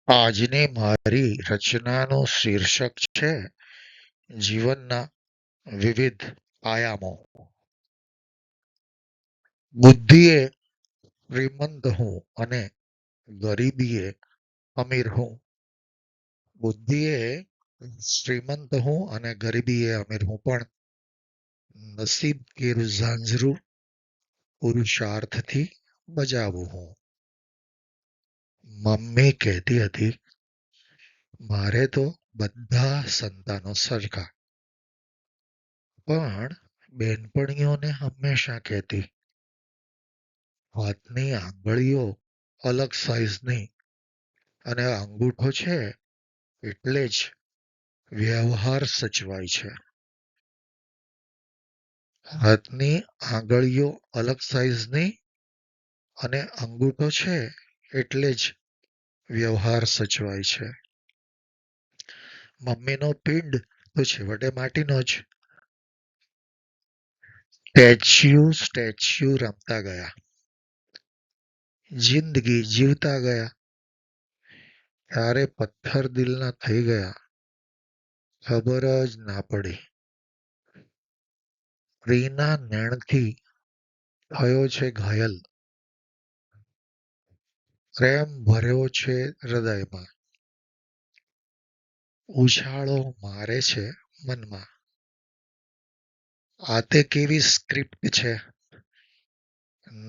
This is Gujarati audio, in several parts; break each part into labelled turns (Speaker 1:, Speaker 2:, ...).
Speaker 1: આજની મારી રચનાનું શીર્ષક છે જીવનના વિવિધ આયામો. બુદ્ધિએ શ્રીમંત હું અને ગરીબીએ અમીર હું. બુદ્ધિએ શ્રીમંત હું અને ગરીબીએ અમીર હું, પણ નસીબ કેરું ઝાંઝરું પુરુષાર્થથી બજાવું હું. મમ્મી કહેતી હતી, મારે તો બધા સંતાનો સરખા. પણ બેનપણીઓને હંમેશા કહેતી, હાથની આંગળીઓ અલગ સાઈઝની અને અંગૂઠો છે એટલે જ વ્યવહાર સચવાય છે. હાથની આંગળીઓ અલગ સાઈઝની અને અંગૂઠો છે એટલે જ વ્યવહાર સચવાય છે. મમ્મીનો પિંડ તો છેવટે માટીનો જ. સ્ટેચ્યુ રમતા ગયા, જિંદગી જીવતા ગયા. ક્યારે પથ્થર દિલના થઈ ગયા, ખબર જ ના પડી. પ્રીના નેણથી થયો છે ઘાયલ, પ્રેમ ભર્યો છે હૃદયમાં. ઉછાળો મારે છે મનમાં. આ તે કેવી સ્ક્રિપ્ટ છે,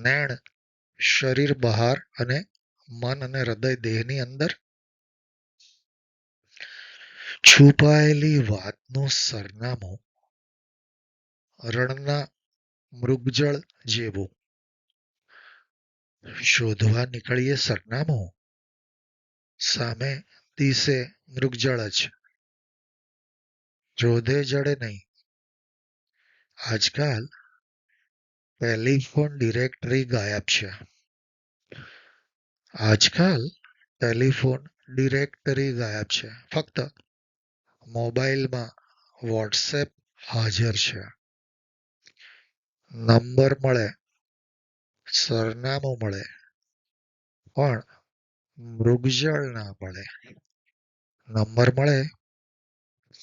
Speaker 1: નેણ શરીર બહાર અને મન અને હૃદય દેહની અંદર. છુપાયેલી વાતનું સરનામું રણના મૃગજળ જેવું. શોધવા નીકળીએ સરનામું, સામે દિશે મૃગજળ જ. શોધે જડે નહીં. આજકાલ ટેલિફોન ડિરેક્ટરી ગાયબ છે. આજકાલ ટેલિફોન ડિરેક્ટરી ગાયબ છે. ફક્ત મોબાઈલમાં વોટ્સએપ હાજર છે. નંબર મળે, સરનામું મળે, પણ મૃગજળ ના મળે. નંબર મળે,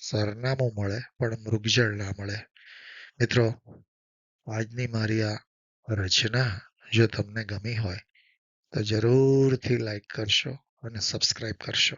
Speaker 1: સરનામું મળે, પણ મૃગજળ ના મળે. મિત્રો, આજની મારી આ રચના જો તમને ગમી હોય તો જરૂરથી લાઈક કરશો અને સબસ્ક્રાઈબ કરશો.